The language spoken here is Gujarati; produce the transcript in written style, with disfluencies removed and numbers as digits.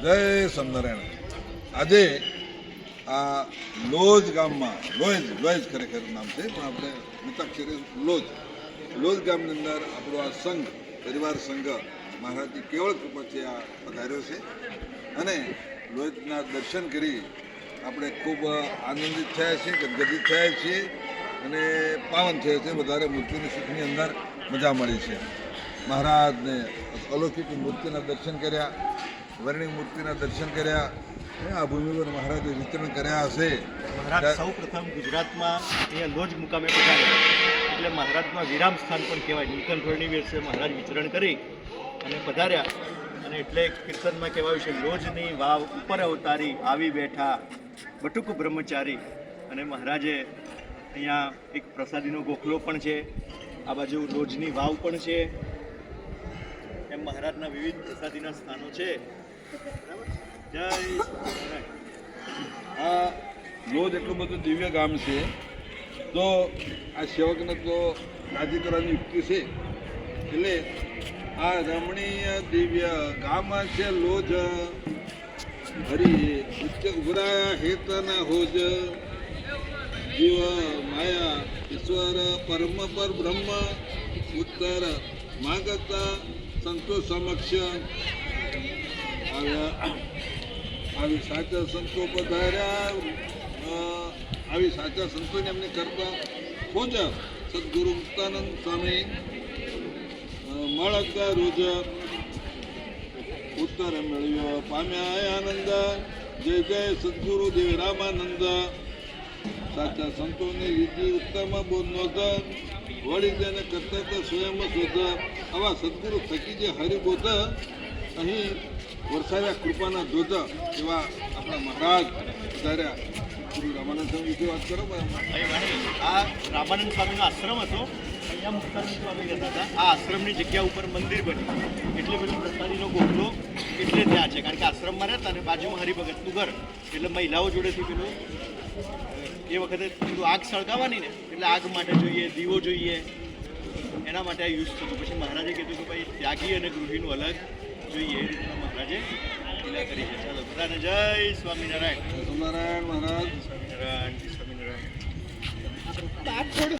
જય સ્વામિનારાયણ. આજે આ લોજ ગામમાં લોજ ખરેખર નામ છે, પણ આપણે મિતાક્ષરે લોજ ગામની અંદર આપણો આ સંઘ પરિવાર સંઘ મહારાજની કેવળ કૃપાથી આ પધાર્યો છે અને લોજના દર્શન કરી આપણે ખૂબ આનંદિત થયા છીએ, ગદગદિત થયા છીએ અને પાવન થયા છે. વધારે મૂર્તિની સુખની અંદર મજા મળી છે. મહારાજને અલૌકિક મૂર્તિના દર્શન કર્યા, વર્ણિક મૂર્તિના દર્શન કર્યા. આ ભૂમિ પર મહારાજે વિતરણ કર્યા હશે. મહારાજ સૌ પ્રથમ ગુજરાતમાં અહીંયા લોજ મુકામે પધાર્યા, એટલે મહારાજમાં વિરામ સ્થાન પણ કહેવાય. નીલકંઠ વર્ષે મહારાજ વિચરણ કરી અને પધાર્યા, અને એટલે કીર્તનમાં કહેવાયું છે, લોજની વાવ ઉપર અવતારી આવી બેઠા બટુક બ્રહ્મચારી. અને મહારાજે અહીંયા એક પ્રસાદીનો ગોખલો પણ છે, આ બાજુ લોજની વાવ પણ છે, એમ મહારાજના વિવિધ પ્રસાદીના સ્થાનો છે. જય આ લોજ એટલું બધું દિવ્ય ગામ છે, તો આ સેવકને તો રાજી કરવાની યુક્તિ છે. એટલે આ રમણીય દિવ્ય ગામ છે લોજ, હરી ઉચ્ચ ઉભરાયા હેતના હોજ, જીવ માયા ઈશ્વર પરમ પર બ્રહ્મ, ઉત્તર માગતા સંતો સમક્ષ આવી સાચા સંતો પધાર્યા. આવી સાચા સંતોને એમને કરતા ખોજ સદગુરુ મુક્તાનંદ સ્વામી મળતા રોજ, ઉત્તર મેળવ્યો પામ્યા આનંદ, જય જય સદગુરુ દેવ રામાનંદ. સાચા સંતોની વિધિ ઉત્તમ બોધ, વળી તેને કરતા સ્વયં શોધ. આવા સદગુરુ થકી જે હરિબોધ અહીં વરસાવ્યા કૃપાના ધોધ, એવા આપણા મહારાજ પધાર્યા. શ્રી રામાનંદ સ્વામી વિશે વાત કરો. આ રામાનંદ સ્વામીનો આશ્રમ હતો, અહીંયા મુક્તાનંદ સ્વામી રહેતા હતા. આ આશ્રમની જગ્યા ઉપર મંદિર બન્યું, એટલે પેલું પ્રસાદીનો ગોખલો એટલે ત્યાં છે, કારણ કે આશ્રમમાં રહેતા અને બાજુમાં હરિભગતનું ઘર, એટલે મહિલાઓ જોડેથી પેલું એ વખતે પેલું આગ સળગાવવાની ને, એટલે આગ માટે જોઈએ, દીવો જોઈએ, એના માટે આ યુઝ થતું. પછી મહારાજે કીધું કે ભાઈ ત્યાગી અને ગૃહિનું અલગ જોઈએ, એ રીતના મહારાજે લીલા કરી છે. ચાલો બધાને જય સ્વામિનારાયણ. સ્વામિનારાયણ મહારાજ. સ્વામિનારાયણ.